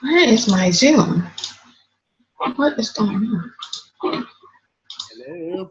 Where is my Zoom? What is going on? Hello.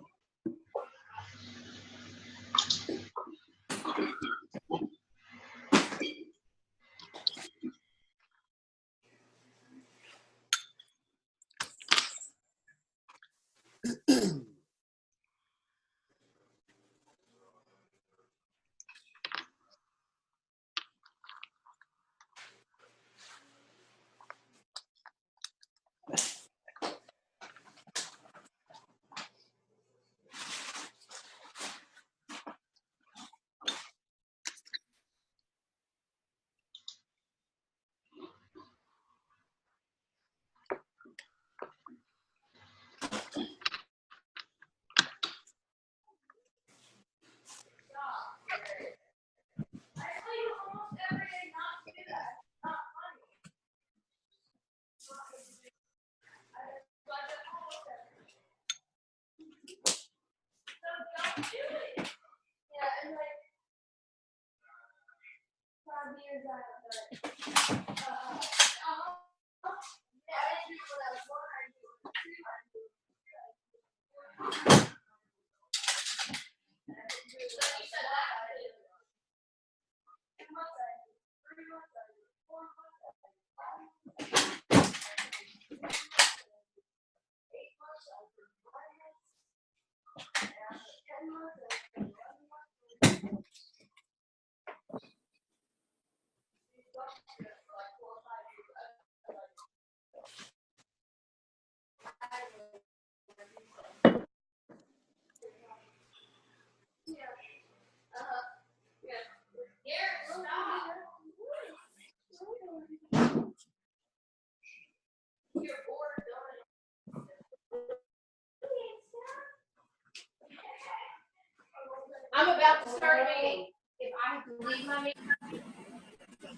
I'm about to start a meeting. If I have to leave my meeting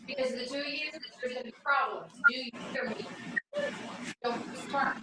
because of the 2 years, there's going to be problems. Do you hear me? Don't be smart.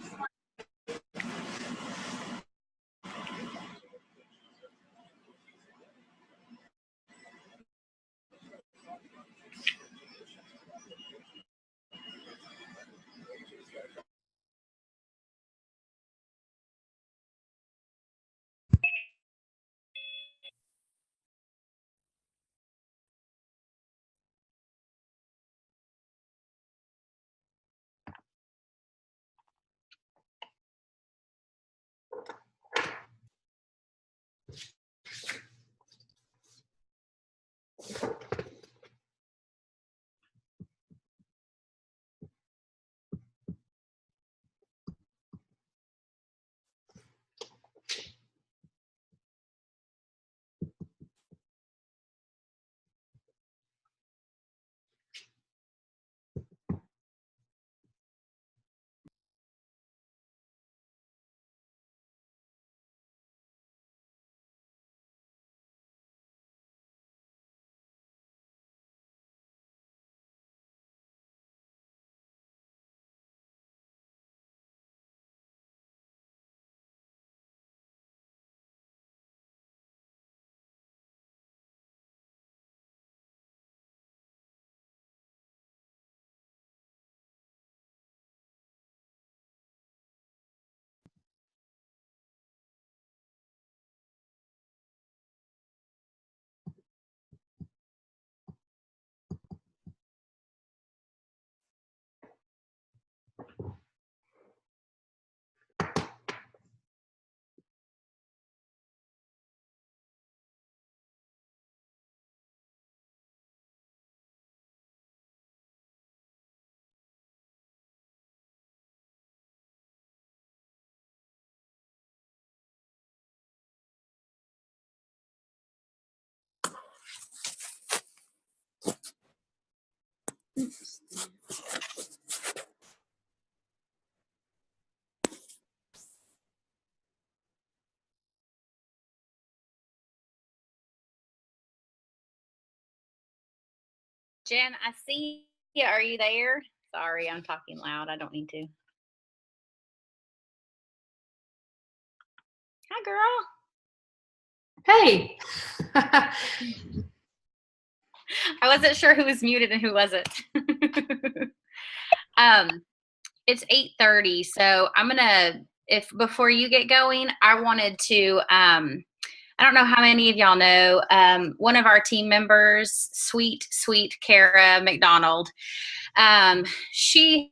Jen, I see you. Are you there? Sorry, I'm talking loud. I don't need to. Hi, girl. Hey. I wasn't sure who was muted and who wasn't. It's 8:30, so I'm gonna, if before you get going, I wanted to, I don't know how many of y'all know, one of our team members, sweet Kara McDonald, she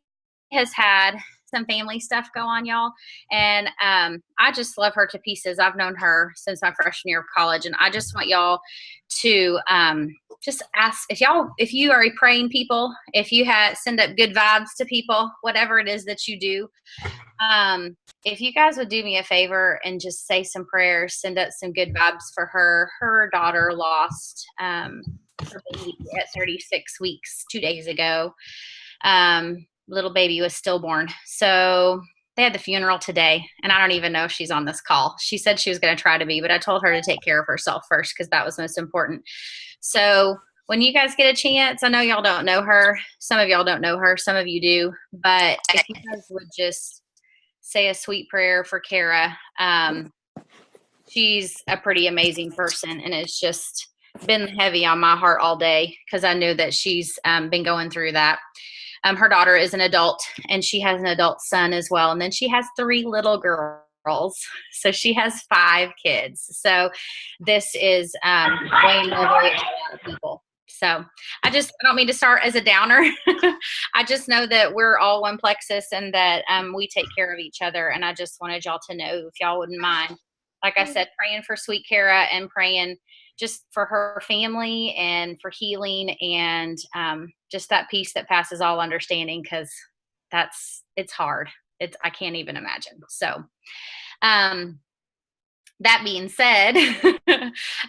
has had some family stuff go on, y'all, and I just love her to pieces. I've known her since my freshman year of college, and I just want y'all to just ask if you are a praying people, if you send up good vibes to people, whatever it is that you do, if you guys would do me a favor and just say some prayers, send up some good vibes for her. Her daughter lost her baby at 36 weeks 2 days ago. Little baby was stillborn. So they had the funeral today, and I don't even know if she's on this call. She said she was going to try to be, but I told her to take care of herself first because that was most important. So when you guys get a chance, I know y'all don't know her. Some of y'all don't know her. Some of you do. But if you guys would just say a sweet prayer for Kara. She's a pretty amazing person, and it's just been heavy on my heart all day because I know that she's been going through that. Her daughter is an adult, and she has an adult son as well. And then she has 3 little girls. So she has 5 kids. So this is way more than people. So I don't mean to start as a downer. I just know that we're all one plexus and that we take care of each other. And I just wanted y'all to know, if y'all wouldn't mind, like I said, praying for sweet Kara and praying just for her family and for healing and just that peace that passes all understanding, because it's hard. I can't even imagine. So that being said,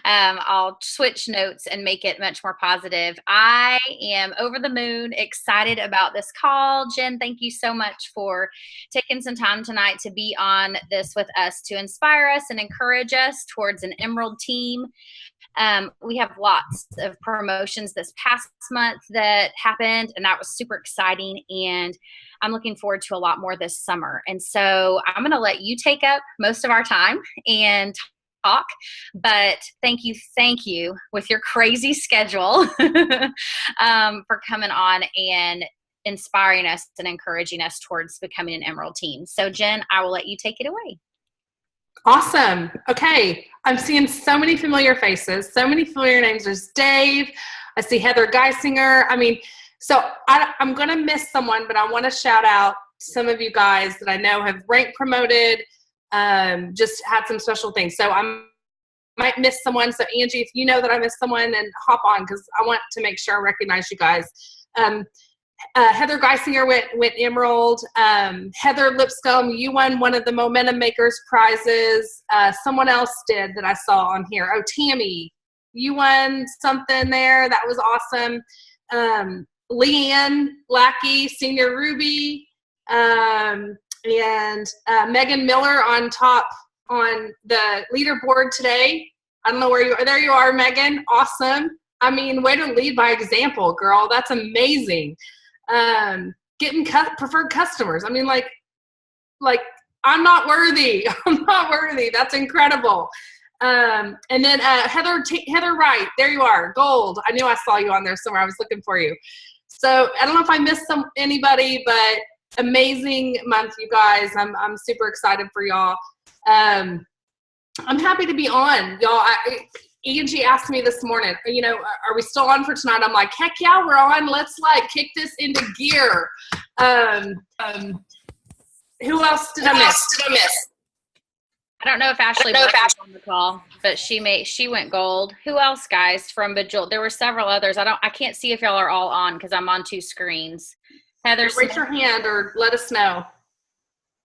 I'll switch notes and make it much more positive. I am over the moon excited about this call. Jen, thank you so much for taking some time tonight to be on this with us, to inspire us and encourage us towards an Emerald team. We have lots of promotions this past month that happened, and that was super exciting. And I'm looking forward to a lot more this summer. And so I'm going to let you take up most of our time and talk. But thank you with your crazy schedule for coming on and inspiring us and encouraging us towards becoming an Emerald team. So Jen, I will let you take it away. Awesome. Okay. I'm seeing so many familiar faces, so many familiar names. There's Dave. I see Heather Geisinger. I mean, so I'm going to miss someone, but I want to shout out some of you guys that I know have rank promoted, just had some special things. So I might miss someone. So Angie, if you know that I missed someone, then hop on, because I want to make sure I recognize you guys. Heather Geisinger went Emerald. Heather Lipscomb, you won one of the Momentum Makers prizes. Someone else did that I saw on here. Oh, Tammy, you won something there. That was awesome. Leanne Lackey, Senior Ruby, and Megan Miller on top on the leaderboard today. I don't know where you are. There you are, Megan. Awesome. I mean, way to lead by example, girl. That's amazing. Getting preferred customers. I mean, like I'm not worthy. I'm not worthy. That's incredible. And then Heather Wright, there you are, gold. I knew I saw you on there somewhere. I was looking for you. So I don't know if I missed anybody, but amazing month, you guys. I'm super excited for y'all. I'm happy to be on, y'all. Angie asked me this morning, are we still on for tonight? I'm like, heck yeah, we're on. Let's kick this into gear. Who else did I miss? I don't know if Ashley was on the call, but she went gold. Who else, guys, from Bejeweled? There were several others. I can't see if y'all are all on because I'm on 2 screens. Heather, raise your hand or let us know.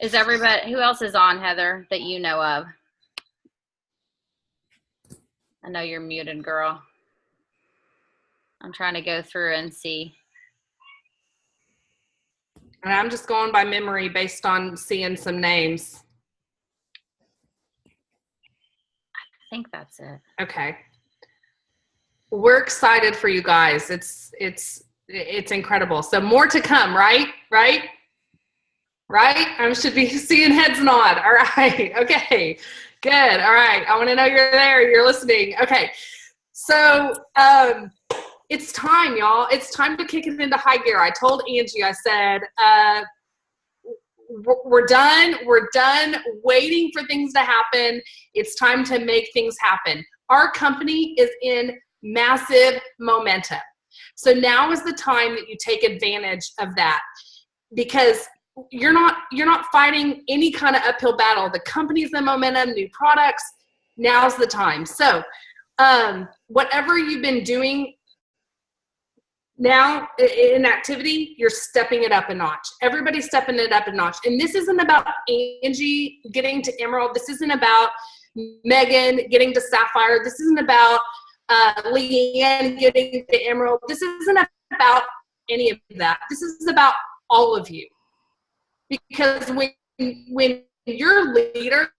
Is everybody? Who else is on, Heather, that you know of? I know you're muted, girl. I'm trying to go through and see. And I'm just going by memory based on seeing some names. I think that's it. Okay. We're excited for you guys. It's incredible. So more to come, right? Right? I should be seeing heads nod. All right. Okay. Good. All right. I want to know you're there. You're listening. Okay. So it's time, y'all. It's time to kick it into high gear. I told Angie, I said, we're done. We're done waiting for things to happen. It's time to make things happen. Our company is in massive momentum. So now is the time that you take advantage of that, because you're not fighting any kind of uphill battle. The company's in momentum, new products. Now's the time. So whatever you've been doing now in activity, you're stepping it up a notch. Everybody's stepping it up a notch. And this isn't about Angie getting to Emerald. This isn't about Megan getting to Sapphire. This isn't about Leanne getting to Emerald. This isn't about any of that. This is about all of you. Because when your leader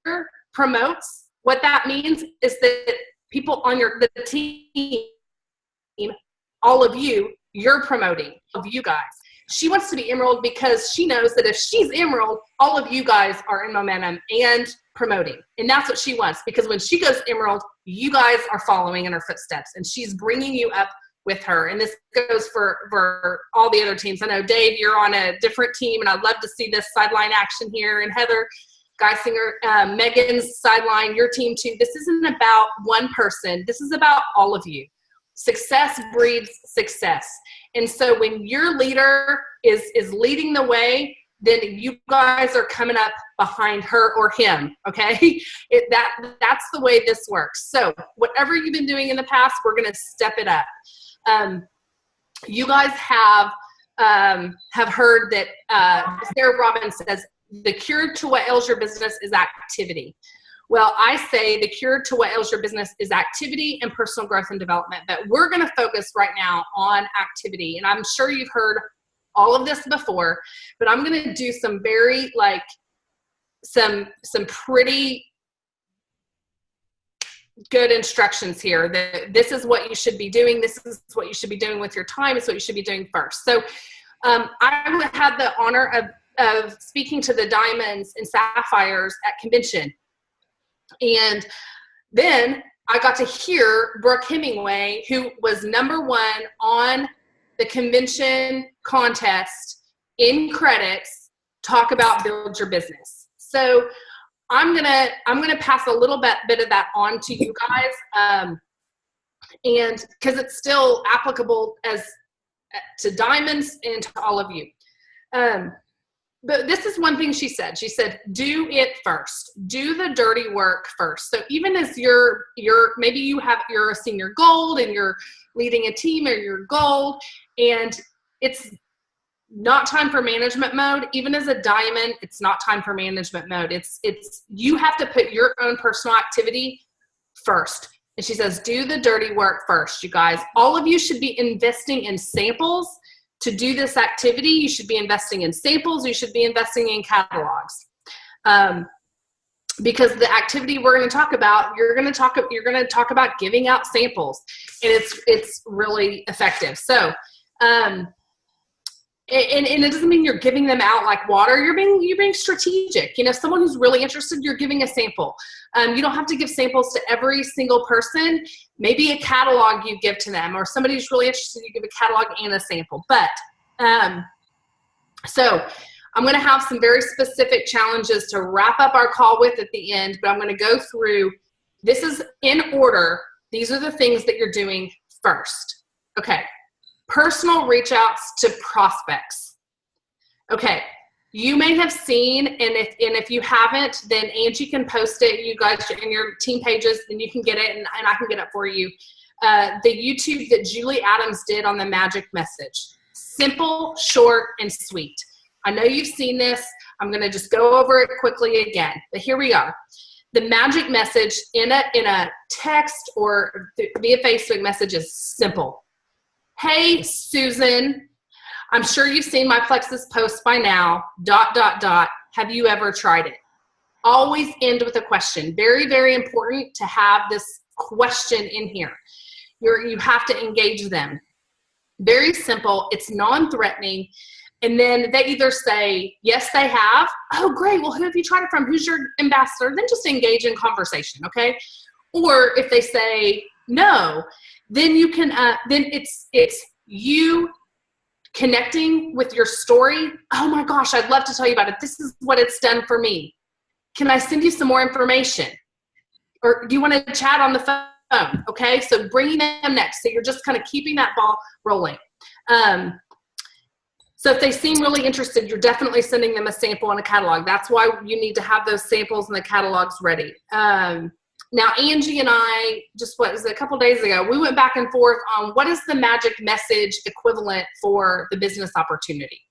promotes, what that means is that people on the team, all of you, you're promoting, of you guys. She wants to be Emerald because she knows that if she's Emerald, all of you guys are in momentum and promoting. And that's what she wants, because when she goes Emerald, you guys are following in her footsteps, and she's bringing you up with her. And this goes for all the other teams. I know, Dave, you're on a different team, and I'd love to see this sideline action here. And Heather Geisinger, Megan's sideline, your team too. This isn't about one person. This is about all of you. Success breeds success. And so when your leader is leading the way, then you guys are coming up behind her or him, okay? That's the way this works. So whatever you've been doing in the past, we're gonna step it up. You guys have heard that Sarah Robbins says, the cure to what ails your business is activity. Well, I say the cure to what ails your business is activity and personal growth and development, but we're going to focus right now on activity. And I'm sure you've heard all of this before, but I'm going to do some very some pretty good instructions here. That this is what you should be doing. This is what you should be doing with your time. It's what you should be doing first. So I had the honor of speaking to the Diamonds and Sapphires at convention. And then I got to hear Brooke Hemingway, who was #1 on the convention contest in credits, talk about build your business. So I'm gonna pass a little bit of that on to you guys, and because it's still applicable to Diamonds and to all of you. But this is one thing she said. She said, do it first. Do the dirty work first. So even as maybe you're a senior gold and you're leading a team, or you're gold and it's not time for management mode. Even as a diamond, it's not time for management mode. You have to put your own personal activity first. And she says, do the dirty work first, you guys. All of you should be investing in samples. To do this activity, you should be investing in samples. You should be investing in catalogs, because the activity we're going to talk about, you're going to talk about giving out samples, and it's really effective. So, and it doesn't mean you're giving them out like water. You're being strategic. You know, someone who's really interested, you're giving a sample. You don't have to give samples to every single person. Maybe a catalog you give to them, or somebody who's really interested, you give a catalog and a sample. But so I'm going to have some very specific challenges to wrap up our call with at the end, but I'm going to go through, this is in order. These are the things that you're doing first. Okay. Personal reach outs to prospects. Okay. You may have seen, and if you haven't, then Angie can post it. You guys in your team pages, then you can get it, and I can get it for you. The YouTube that Julie Adams did on the magic message. Simple, short, and sweet. I know you've seen this. I'm going to just go over it quickly again. But here we are. The magic message in a text or via Facebook message is simple. Hey, Susan. I'm sure you've seen my Plexus post by now, ... Have you ever tried it? Always end with a question. Very, very important to have this question in here. You have to engage them. Very simple. It's non-threatening. And then they either say, yes, they have. Oh, great. Well, who have you tried it from? Who's your ambassador? Then just engage in conversation, okay? Or if they say, no, then you can, then it's you connecting with your story. Oh my gosh, I'd love to tell you about it. This is what it's done for me. Can I send you some more information? Or do you want to chat on the phone? Okay, so bringing them next. So you're just kind of keeping that ball rolling. So if they seem really interested, you're definitely sending them a sample and a catalog. That's why you need to have those samples and the catalogs ready. Now, Angie and I, just what was it, a couple days ago, we went back and forth on what is the magic message equivalent for the business opportunity.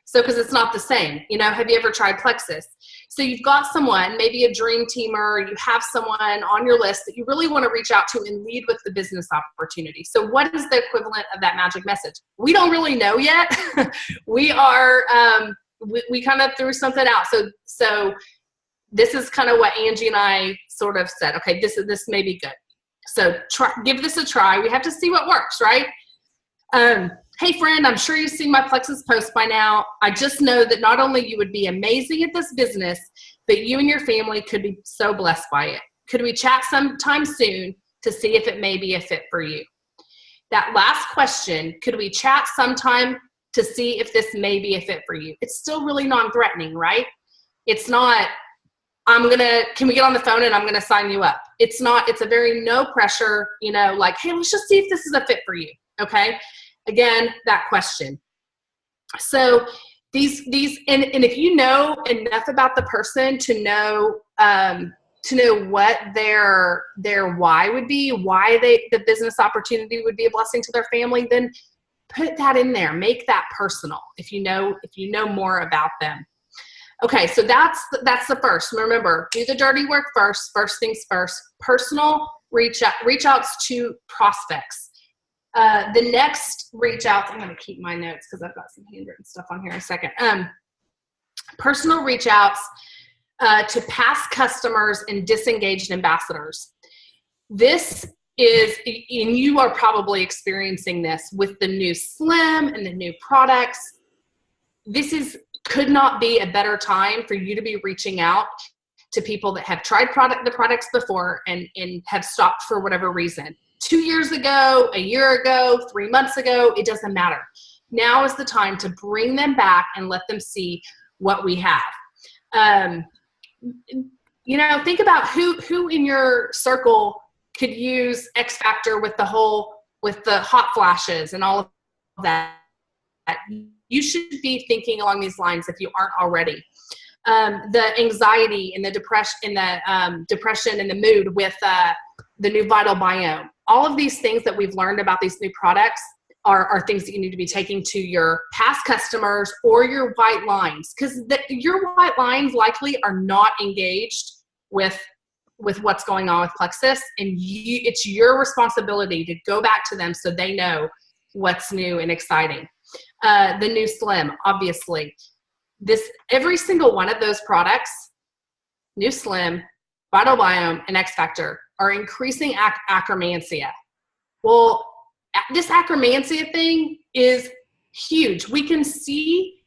So, because it's not the same, you know, have you ever tried Plexus? So you've got someone, maybe a dream teamer, you have someone on your list that you really want to reach out to and lead with the business opportunity. So what is the equivalent of that magic message? We don't really know yet. We are, we kind of threw something out. So this is kind of what Angie and I sort of said, okay, this may be good. So give this a try. We have to see what works, right? Hey friend, I'm sure you've seen my Plexus post by now. I just know that not only you would be amazing at this business, but you and your family could be so blessed by it. Could we chat sometime soon to see if it may be a fit for you? That last question, could we chat sometime to see if this may be a fit for you? It's still really non-threatening, right? It's not, can we get on the phone and I'm gonna sign you up? It's not, it's a very no pressure, you know, like, hey, let's just see if this is a fit for you, okay? Again, that question. So these, and if you know enough about the person to know what their why would be, why the business opportunity would be a blessing to their family, then put that in there, make that personal if you know more about them. Okay, so that's the first. Remember, do the dirty work first. First things first. Personal reach outs to prospects. The next reach outs, I'm going to keep my notes because I've got some handwritten stuff on here in a second. Personal reach outs to past customers and disengaged ambassadors. This is, and you are probably experiencing this with the new Slim and the new products. This could not be a better time for you to be reaching out to people that have tried the products before and have stopped for whatever reason. 2 years ago, a year ago, 3 months ago, it doesn't matter. Now is the time to bring them back and let them see what we have. You know, think about who in your circle could use X Factor with the hot flashes and all of that. You should be thinking along these lines if you aren't already. The anxiety and the depression and the mood with the new Vital Biome. All of these things that we've learned about these new products are things that you need to be taking to your past customers or your white lines, because your white lines likely are not engaged with what's going on with Plexus, and it's your responsibility to go back to them so they know what's new and exciting. The new Slim, obviously. Every single one of those products, new Slim, Vital Biome, and X Factor, are increasing acromantia. Well, this acromantia thing is huge. We can see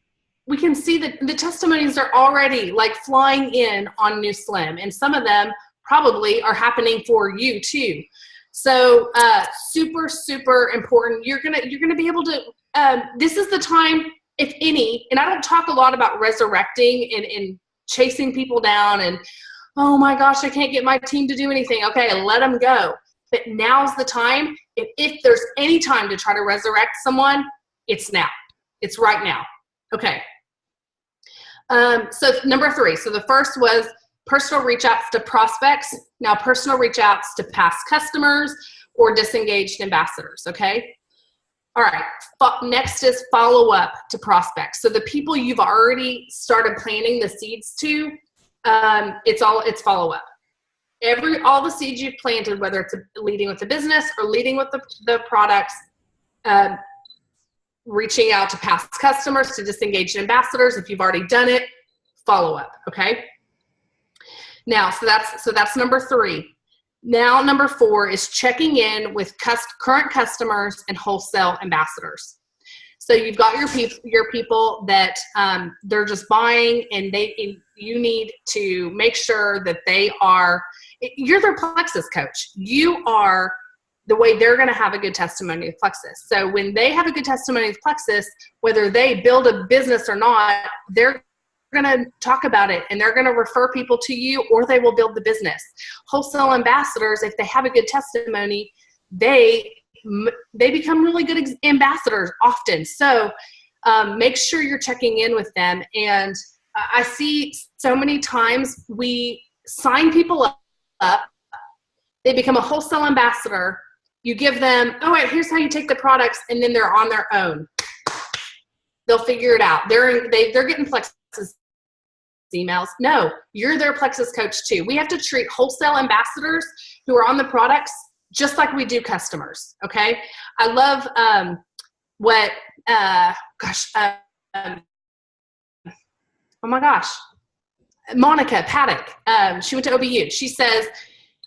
that the testimonies are already like flying in on new Slim, and some of them probably are happening for you too. So super, super important. You're gonna be able to, this is the time, if any, and I don't talk a lot about resurrecting and chasing people down and, oh my gosh, I can't get my team to do anything. Okay, let them go. But now's the time. If there's any time to try to resurrect someone, it's now. It's right now. Okay. So number 3. So the first was personal reach outs to prospects. Now personal reach outs to past customers or disengaged ambassadors. Okay. All right. Next is follow up to prospects. So the people you've already started planting the seeds to, it's follow up. All the seeds you've planted, whether it's leading with the business or leading with the products, reaching out to past customers, to disengaged ambassadors. If you've already done it, follow up. Okay. Now, so that's number 3. Now, number 4 is checking in with current customers and wholesale ambassadors. So you've got your people that they're just buying, and you need to make sure that you're their Plexus coach. You are the way they're going to have a good testimony with Plexus. So when they have a good testimony with Plexus, whether they build a business or not, they're going to talk about it and they're going to refer people to you, or they will build the business. Wholesale ambassadors, if they have a good testimony, they become really good ambassadors often. So make sure you're checking in with them. And I see so many times we sign people up, they become a wholesale ambassador. You give them, all right, here's how you take the products, and then they're on their own. They'll figure it out. They're getting Plexus emails. No, you're their Plexus coach too. We have to treat wholesale ambassadors who are on the products just like we do customers. Okay. I love oh my gosh, Monica Paddock. She went to OBU. She says,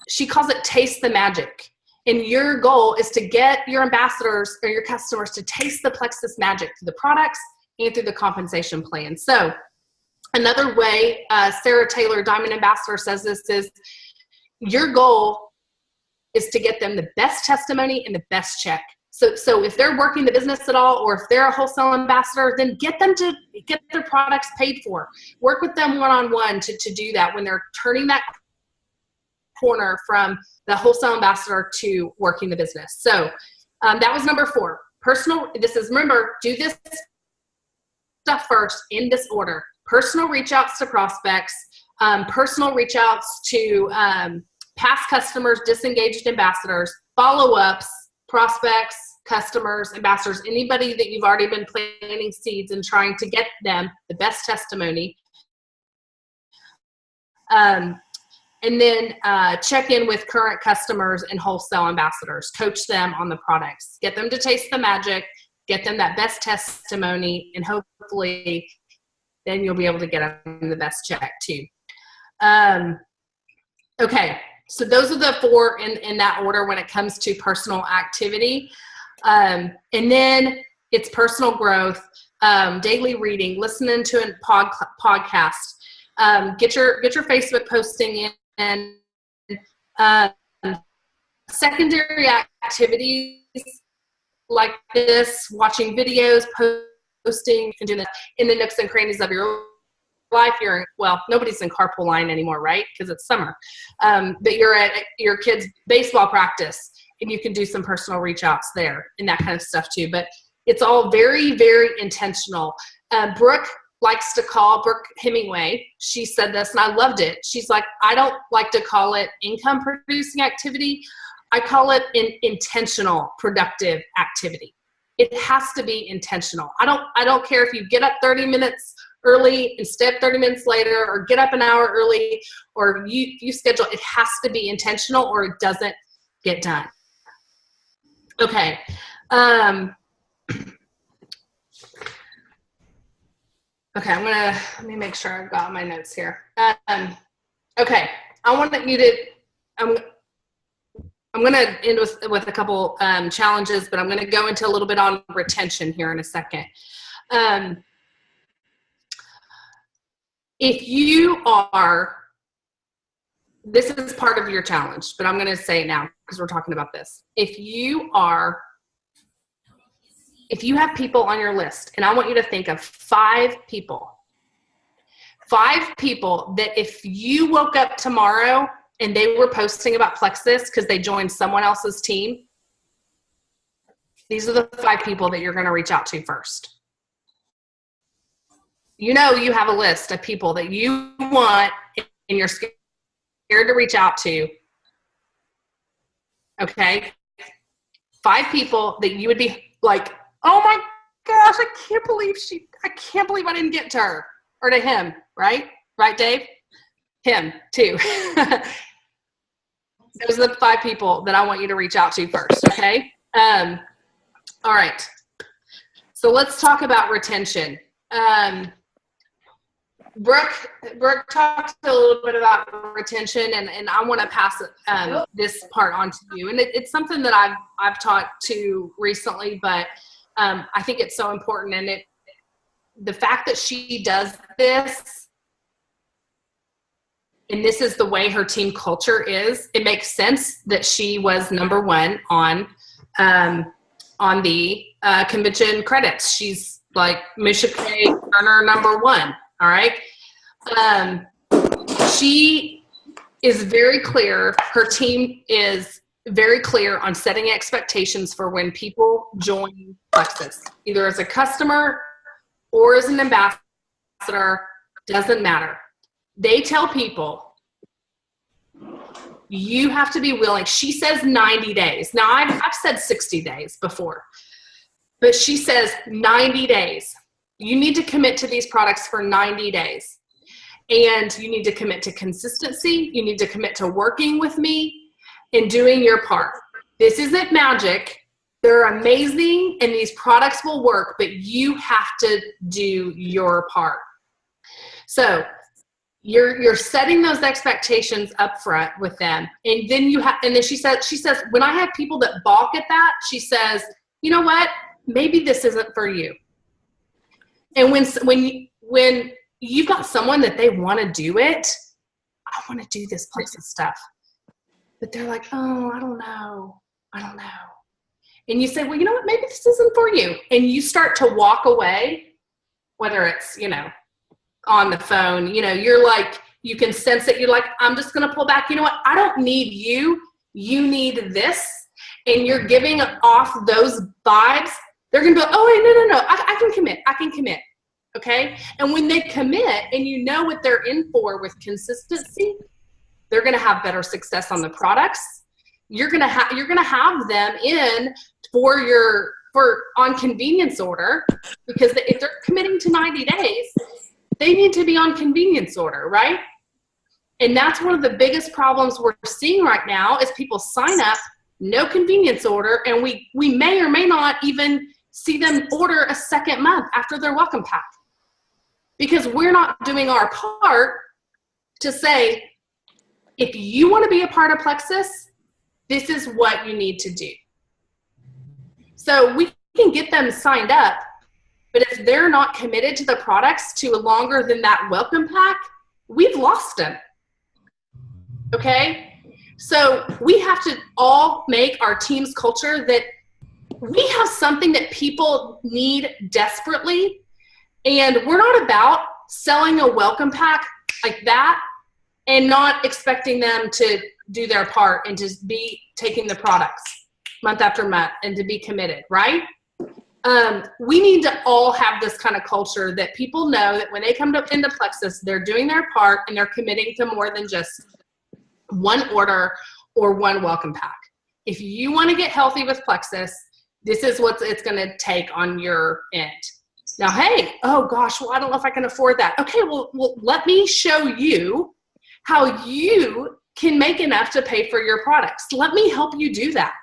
she calls it taste the magic. And your goal is to get your ambassadors or your customers to taste the Plexus magic through the products and through the compensation plan. So another way Sarah Taylor, Diamond Ambassador, says this is your goal is to get them the best testimony and the best check. So if they're working the business at all, or if they're a wholesale ambassador, then get them to get their products paid for. Work with them one-on-one to do that when they're turning that corner from the wholesale ambassador to working the business. So that was number 4. Personal, remember, do this stuff first in this order. Personal reach outs to prospects, personal reach outs to past customers, disengaged ambassadors, follow-ups, prospects, customers, ambassadors, anybody that you've already been planting seeds and trying to get them the best testimony. And then check in with current customers and wholesale ambassadors. Coach them on the products. Get them to taste the magic. Get them that best testimony, and hopefully then you'll be able to get them the best check too. Okay, so those are the 4 in that order when it comes to personal activity. And then it's personal growth, daily reading, listening to a podcast. Get your Facebook posting in. And secondary activities like this, watching videos, posting, and doing that in the nooks and crannies of your life. Nobody's in carpool line anymore, right? Because it's summer. But you're at your kid's baseball practice, and you can do some personal reach outs there and that kind of stuff too. But it's all very, very intentional. Brooke likes to call, Brooke Hemingway, she said this and I loved it. She's like, I don't like to call it income producing activity. I call it an intentional productive activity. It has to be intentional. I don't care if you get up 30 minutes early and stay up 30 minutes later, or get up an hour early, or you schedule. It has to be intentional or it doesn't get done. Okay. Okay, let me make sure I've got my notes here. Okay, I want you to, I'm going to end with a couple challenges, but I'm going to go into a little bit on retention here in a second. If you are, this is part of your challenge, but I'm going to say it now because we're talking about this. If you have people on your list, and I want you to think of 5 people that if you woke up tomorrow and they were posting about Plexus because they joined someone else's team, these are the 5 people that you're going to reach out to first. You know you have a list of people that you want and you're scared to reach out to. Okay? 5 people that you would be like, oh my gosh, I can't believe I didn't get to her or to him, right? Right, Dave? Him too. Those are the 5 people that I want you to reach out to first, okay? All right. So let's talk about retention. Brooke talked a little bit about retention, and I want to pass this part on to you. And it's something that I've talked to recently, but I think it's so important. And the fact that she does this and this is the way her team culture is, it makes sense that she was number one on the convention credits. She's like Misha K. Turner number one. All right. She is very clear. Her team is very clear on setting expectations for when people join Plexus, either as a customer or as an ambassador, doesn't matter. They tell people, you have to be willing. She says 90 days. Now, I've said 60 days before, but she says 90 days. You need to commit to these products for 90 days. And you need to commit to consistency. You need to commit to working with me and doing your part. This isn't magic. They're amazing, and these products will work, but you have to do your part. So you're setting those expectations up front with them. And then and then she says, when I have people that balk at that, she says, you know what? Maybe this isn't for you. And when you've got someone that they want to do it, I want to do this Plexus stuff. But they're like, oh, I don't know. And you say, well, you know what? Maybe this isn't for you. And you start to walk away, whether it's, on the phone, you're like, you can sense it. You're like, I'm just going to pull back. You know what? I don't need you. You need this. And you're giving off those vibes. They're going to be like, oh, wait, no. I can commit. Okay. And when they commit and you know what they're in for with consistency, they're going to have better success on the products. You're going to have them in on convenience order, because if they're committing to 90 days, they need to be on convenience order, right? And that's one of the biggest problems we're seeing right now is people sign up, no convenience order, and we may or may not even see them order a second month after their welcome pack, because we're not doing our part to say, if you want to be a part of Plexus, this is what you need to do. So we can get them signed up, but if they're not committed to the products to longer than that welcome pack, we've lost them. Okay? So we have to all make our team's culture that we have something that people need desperately, and we're not about selling a welcome pack like that and not expecting them to do their part and to be taking the products month after month and to be committed, right? We need to all have this kind of culture that people know that when they come into Plexus, they're doing their part and they're committing to more than just one order or one welcome pack. If you want to get healthy with Plexus, this is what it's going to take on your end. Now, hey, oh gosh, well, I don't know if I can afford that. Okay, well, let me show you how you can make enough to pay for your products. Let me help you do that.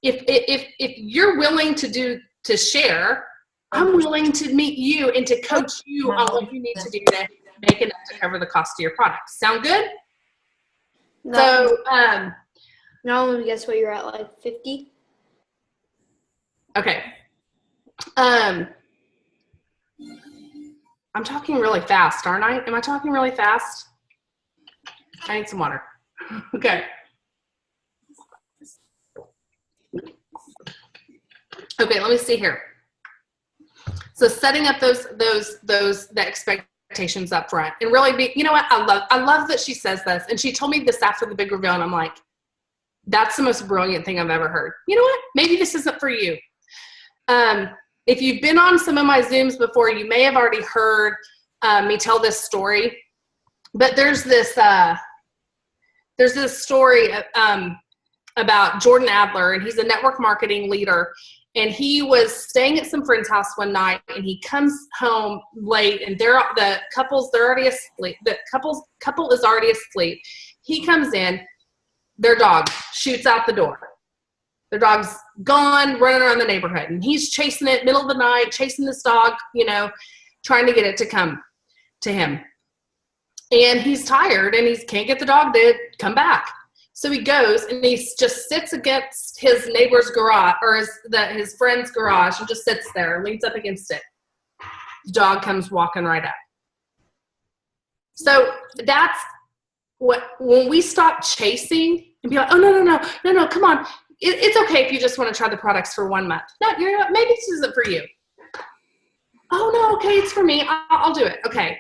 If you're willing to share, I'm willing to meet you and to coach you on what you need to do to make enough to cover the cost of your products. Sound good? No. So, now let me guess what you're at, like 50? Okay. I'm talking really fast, aren't I? Am I talking really fast? I need some water. Okay. Okay, let me see here. So setting up the expectations up front and really you know what? I love that she says this, and she told me this after the big reveal, and I'm like, that's the most brilliant thing I've ever heard. You know what? Maybe this isn't for you. If you've been on some of my Zooms before, you may have already heard me tell this story, but there's this story about Jordan Adler, and he's a network marketing leader, and he was staying at some friend's house one night, and he comes home late, and they're already asleep. The couple is already asleep. He comes in, their dog shoots out the door. Their dog's gone, running around the neighborhood, and he's chasing it middle of the night, chasing this dog, trying to get it to come to him. And he's tired, and he can't get the dog to come back. So he goes, and he just sits against his neighbor's garage, or his friend's garage, and just sits there, leans up against it. The dog comes walking right up. So that's when we stop chasing and be like, oh, no, come on. It's okay if you just want to try the products for 1 month. No, maybe this isn't for you. Oh, no, okay, it's for me. I'll do it. Okay.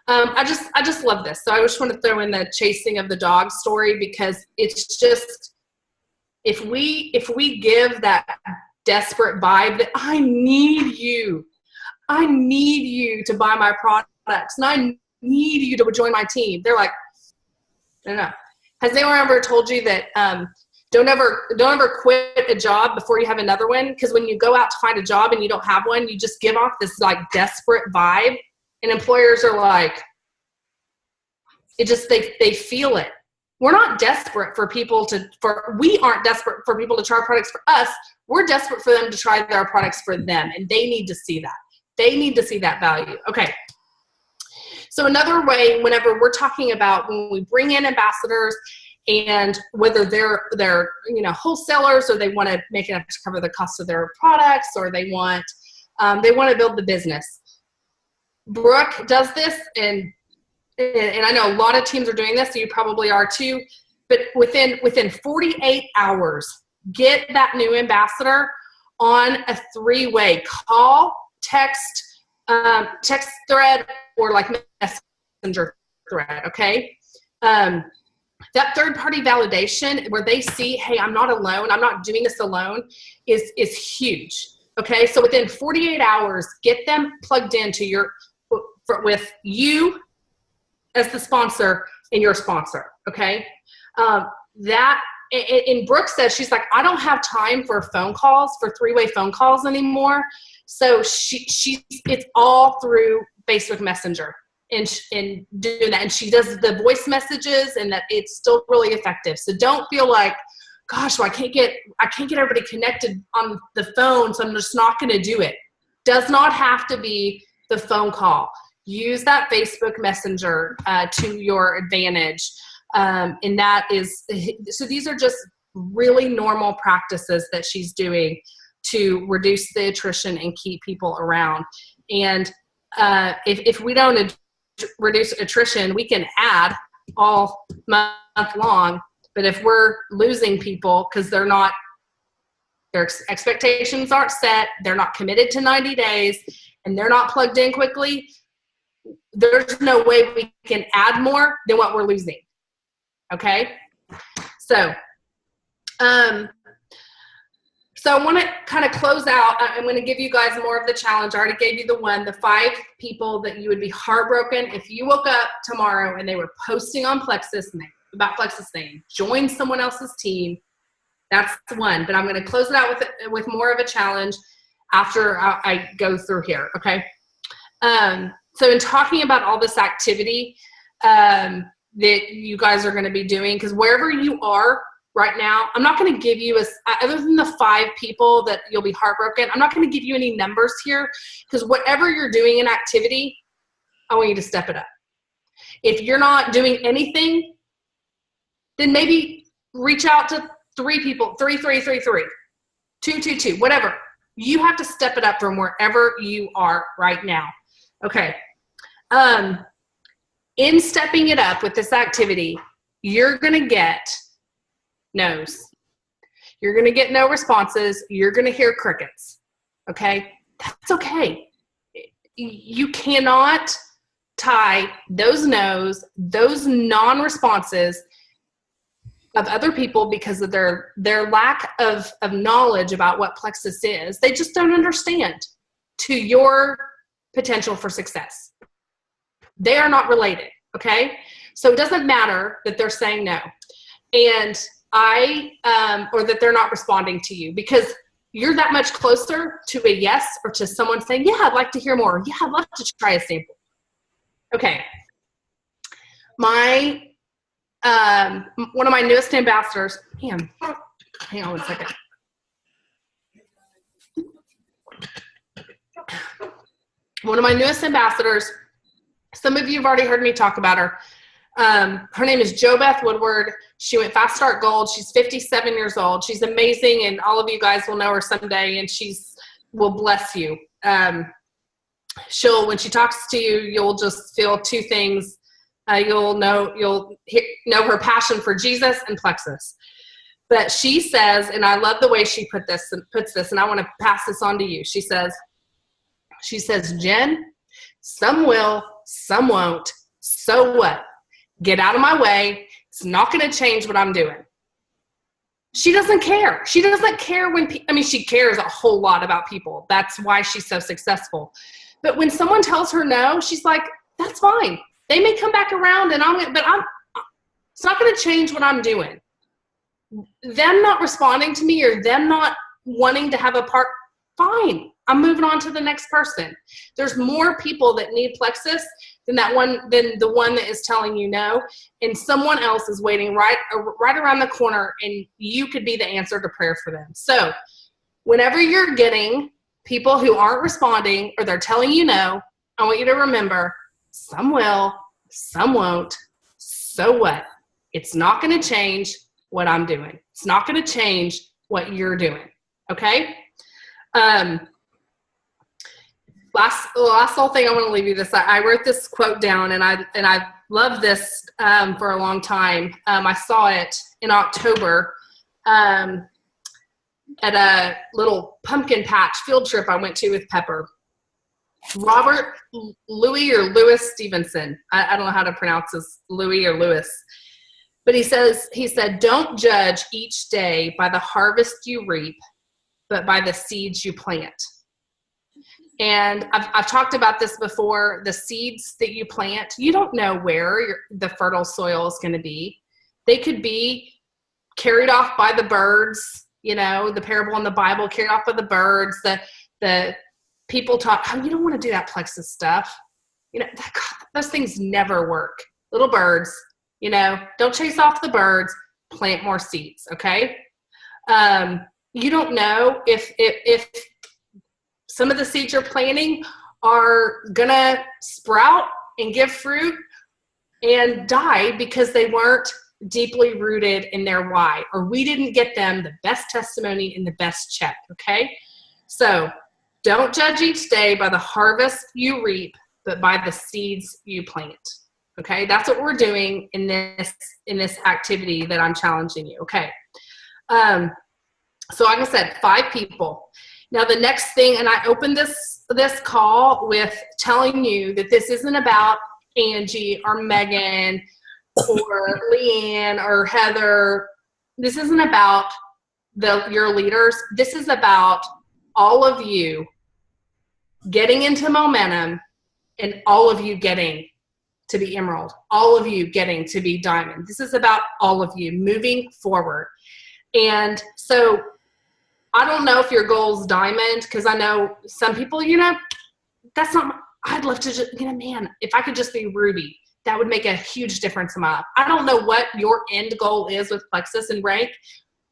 I just love this. So I just want to throw in the chasing of the dog story, because it's just, if we give that desperate vibe that I need you to buy my products, and I need you to join my team. They're like, I don't know. Has anyone ever told you that don't ever quit a job before you have another one? Because when you go out to find a job and you don't have one, you just give off this like desperate vibe, and employers are like, they feel it. We're not desperate for people we aren't desperate for people to try products for us. We're desperate for them to try their products for them, and they need to see that. They need to see that value. Okay. So another way, whenever we're talking about when we bring in ambassadors, and whether they're wholesalers, or they want to make enough to cover the cost of their products, or they want to build the business. Brooke does this, and I know a lot of teams are doing this, so you probably are too. But within 48 hours, get that new ambassador on a 3-way call, text thread, or like messenger thread. Okay. That third-party validation where they see, hey, I'm not alone, I'm not doing this alone, is huge. Okay, so within 48 hours, get them plugged into with you as the sponsor and your sponsor. Okay, and Brooke says, she's like, I don't have time for phone calls, for 3-way phone calls anymore. So it's all through Facebook Messenger. And doing that, and she does the voice messages, and that it's still really effective. So don't feel like, gosh, well, I can't get everybody connected on the phone, so I'm just not going to do it. Does not have to be the phone call. Use that Facebook Messenger to your advantage, and that is, so these are just really normal practices that she's doing to reduce the attrition and keep people around. And if we don't reduce attrition, we can add all month long, but if we're losing people because their expectations aren't set, they're not committed to 90 days, and they're not plugged in quickly, there's no way we can add more than what we're losing. Okay, so I want to kind of close out. I'm going to give you guys more of the challenge. I already gave you the 5 people that you would be heartbroken if you woke up tomorrow and they were posting on Plexus about Plexus name, join someone else's team. That's one. But I'm going to close it out with more of a challenge after I go through here. Okay. So in talking about all this activity that you guys are going to be doing, because wherever you are right now, I'm not going to give you, other than the 5 people that you'll be heartbroken, I'm not going to give you any numbers here, because whatever you're doing in activity, I want you to step it up. If you're not doing anything, then maybe reach out to 3 people, 3, 3, 3, 3, 2, 2, 2, whatever. You have to step it up from wherever you are right now. Okay. In stepping it up with this activity, you're going to get no's. You're going to get no responses. You're going to hear crickets. Okay? That's okay. You cannot tie those no's, those non-responses of other people because of their lack of knowledge about what Plexus is. They just don't understand to your potential for success. They are not related. Okay? So it doesn't matter that they're saying no. And or that they're not responding to you, because you're that much closer to a yes or to someone saying, yeah, I'd like to hear more. Yeah, I'd love to try a sample. Okay. One of my newest ambassadors, hang on 1 second. One of my newest ambassadors, some of you have already heard me talk about her. Her name is JoBeth Woodward. She went Fast Start Gold. She's 57 years old. She's amazing, and all of you guys will know her someday, and will bless you. When she talks to you, you'll just feel 2 things. You'll know her passion for Jesus and Plexus. But she says, and I love the way she puts this, and I want to pass this on to you. She says, Jenn, some will, some won't. So what? Get out of my way. It's not going to change what I'm doing. She doesn't care. She doesn't care when she cares a whole lot about people. That's why she's so successful. But when someone tells her no, she's like, that's fine. They may come back around and it's not going to change what I'm doing. Them not responding to me or them not wanting to have a part, fine. I'm moving on to the next person. There's more people that need Plexus than the one that is telling you no, and someone else is waiting right around the corner, and you could be the answer to prayer for them. So whenever you're getting people who aren't responding or they're telling you no, I want you to remember, some will, some won't. So what? It's not going to change what I'm doing. It's not going to change what you're doing. Okay? Last little thing I want to leave you this. I wrote this quote down, and I loved this for a long time. I saw it in October at a little pumpkin patch field trip I went to with Pepper. Robert Louis Stevenson. I don't know how to pronounce this, Louis or Lewis. But he said, don't judge each day by the harvest you reap, but by the seeds you plant. And I've talked about this before. The seeds that you plant, you don't know where the fertile soil is going to be. They could be carried off by the birds, the parable in the Bible, carried off by the birds. The people talk, oh, you don't want to do that Plexus stuff. Those things never work. Little birds, don't chase off the birds, plant more seeds, okay? You don't know if some of the seeds you're planting are gonna sprout and give fruit and die because they weren't deeply rooted in their why, or we didn't get them the best testimony and the best check, okay? So don't judge each day by the harvest you reap, but by the seeds you plant, okay? That's what we're doing in this activity that I'm challenging you, okay? So like I said, 5 people. Now the next thing, and I opened this call with telling you that this isn't about Angie or Megan or Leanne or Heather. This isn't about your leaders. This is about all of you getting into momentum and all of you getting to be emerald, all of you getting to be diamond. This is about all of you moving forward. And so I don't know if your goal is diamond, because I know some people, that's not, I'd love to just, man, if I could just be ruby, that would make a huge difference in my life. I don't know what your end goal is with Plexus and rank.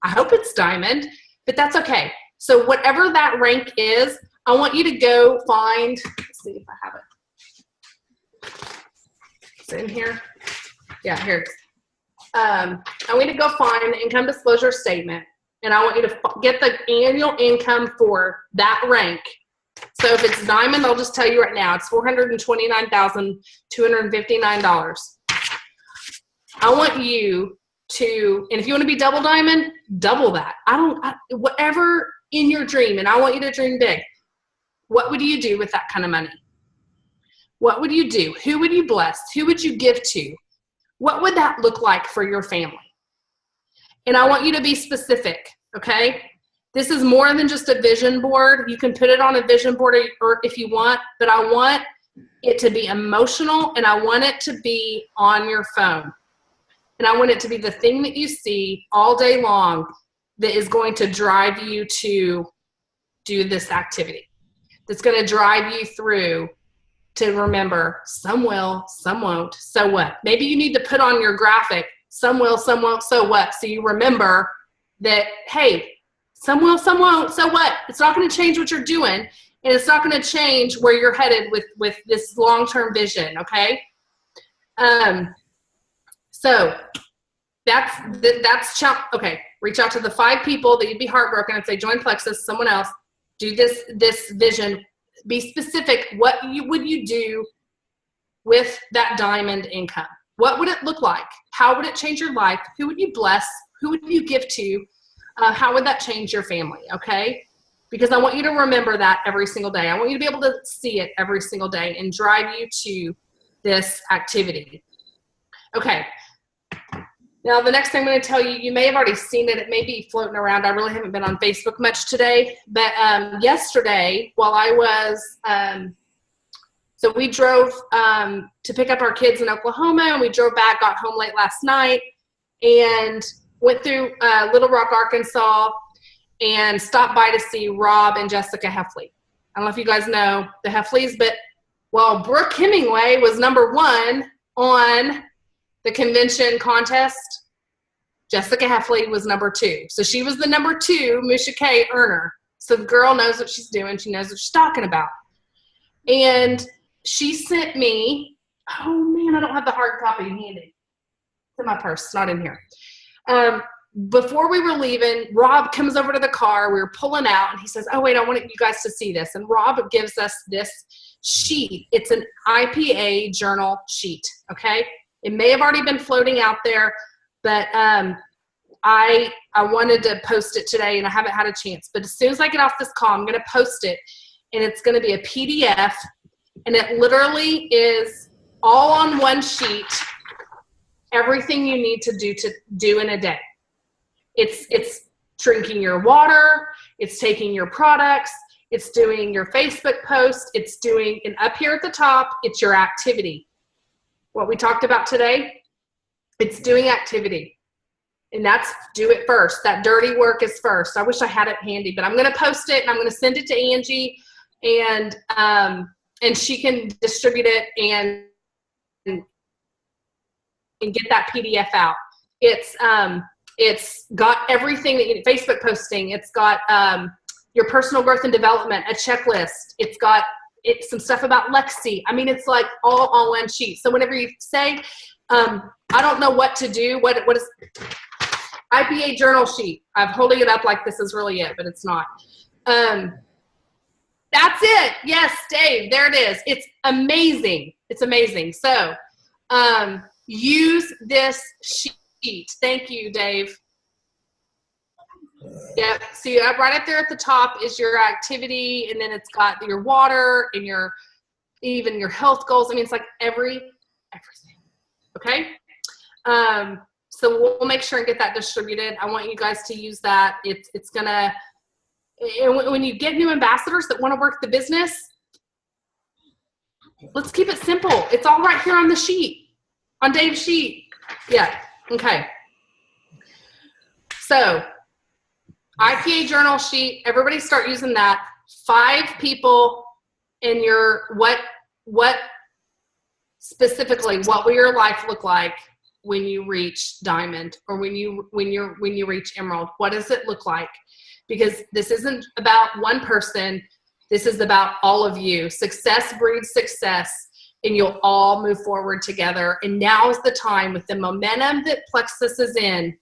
I hope it's diamond, but that's okay. So whatever that rank is, I want you to go find, let's see if I have it. It's in here. Yeah, here it is. I want you to go find the income disclosure statement, and I want you to get the annual income for that rank. So if it's diamond, I'll just tell you right now, it's $429,259. I want you to, and if you want to be double diamond, double that. Whatever in your dream, and I want you to dream big. What would you do with that kind of money? What would you do? Who would you bless? Who would you give to? What would that look like for your family? And I want you to be specific, okay? This is more than just a vision board. You can put it on a vision board or if you want, but I want it to be emotional, and I want it to be on your phone. And I want it to be the thing that you see all day long that is going to drive you to do this activity. That's going to drive you through to remember, some will, some won't, so what? Maybe you need to put on your graphic, some will, some won't, so what? So you remember that, hey, some will, some won't, so what? It's not going to change what you're doing, and it's not going to change where you're headed with this long-term vision, okay? So that's okay. Reach out to the 5 people that you'd be heartbroken if they join Plexus, someone else, do this vision. Be specific. What would you do with that diamond income? What would it look like? How would it change your life? Who would you bless? Who would you give to? How would that change your family? Okay. Because I want you to remember that every single day. I want you to be able to see it every single day and drive you to this activity. Okay. Now, the next thing I'm going to tell you, you may have already seen it. It may be floating around. I really haven't been on Facebook much today. But yesterday, while I was, so we drove to pick up our kids in Oklahoma, and we drove back, got home late last night, and went through Little Rock, Arkansas, and stopped by to see Rob and Jessica Heffley. I don't know if you guys know the Heffleys, but while Brooke Hemingway was #1 on the convention contest, Jessica Heffley was #2. So she was the #2 Musha K earner. So the girl knows what she's doing. She knows what she's talking about. And she sent me, oh man, I don't have the hard copy handy. It's in my purse. It's not in here. Before we were leaving, Rob comes over to the car. We were pulling out, and he says, oh, wait, I want you guys to see this. And Rob gives us this sheet. It's an IPA journal sheet, okay? It may have already been floating out there, but I wanted to post it today, and I haven't had a chance. But as soon as I get off this call, I'm going to post it, and it's going to be a PDF, and it literally is all on one sheet, everything you need to do in a day. It's drinking your water, it's taking your products, it's doing your Facebook post, it's doing, and up here at the top, it's your activity. What we talked about today, it's doing activity. And that's do it first. That dirty work is first. I wish I had it handy, but I'm going to post it, and I'm going to send it to Angie, and she can distribute it and get that PDF out. It's got everything that you need, Facebook posting. It's got your personal growth and development, a checklist. It's got some stuff about Lexi. I mean, it's like all on one sheet. So whenever you say, I don't know what to do, what is IPA journal sheet? I'm holding it up like this is really it, but it's not. That's it. Yes, Dave, there it is. It's amazing. It's amazing. So use this sheet. Thank you, Dave. Yep. See, right up there at the top is your activity, and then it's got your water and even your health goals. I mean, it's like everything. Okay. So we'll make sure and get that distributed. I want you guys to use that. It's gonna. And when you get new ambassadors that want to work the business, let's keep it simple. It's all right here on the sheet, on Dave's sheet. Yeah. Okay. So, IPA journal sheet, everybody start using that. 5 people in your, what specifically, what will your life look like when you reach diamond, or when you reach emerald? What does it look like? Because this isn't about one person. This is about all of you. Success breeds success, and you'll all move forward together. And now is the time, with the momentum that Plexus is in,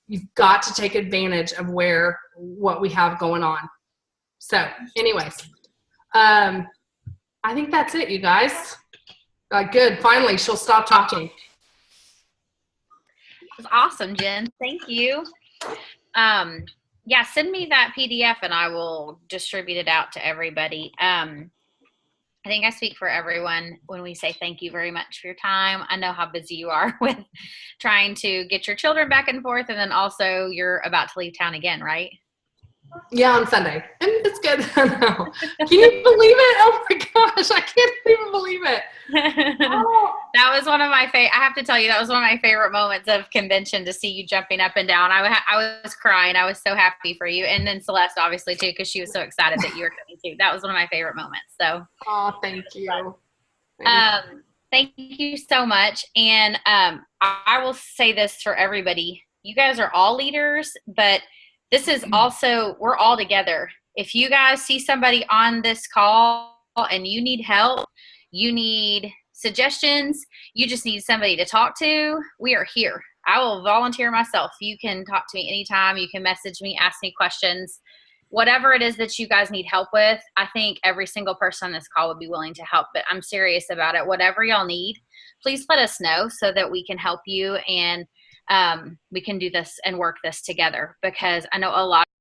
you've got to take advantage of what we have going on. So anyways, I think that's it, you guys. Good. Finally, she'll stop talking. That's awesome, Jen. Thank you. Yeah, send me that PDF and I will distribute it out to everybody. I think I speak for everyone when we say thank you very much for your time. I know how busy you are with trying to get your children back and forth, and then also you're about to leave town again, right? Yeah, on Sunday. And it's good. I know. Can you believe it? Oh my gosh, I can't even believe it. Oh. That was one of my I have to tell you, that was one of my favorite moments of convention, to see you jumping up and down. I was crying. I was so happy for you. And then Celeste, obviously, too, because she was so excited that you were coming too. That was one of my favorite moments. So, oh, thank you. Thank you so much. And I will say this for everybody. You guys are all leaders, but this is also, we're all together. If you guys see somebody on this call and you need help, you need suggestions, you just need somebody to talk to, we are here. I will volunteer myself. You can talk to me anytime. You can message me, ask me questions. Whatever it is that you guys need help with, I think every single person on this call would be willing to help. But I'm serious about it. Whatever y'all need, please let us know so that we can help you and we can do this and work this together, because I know a lot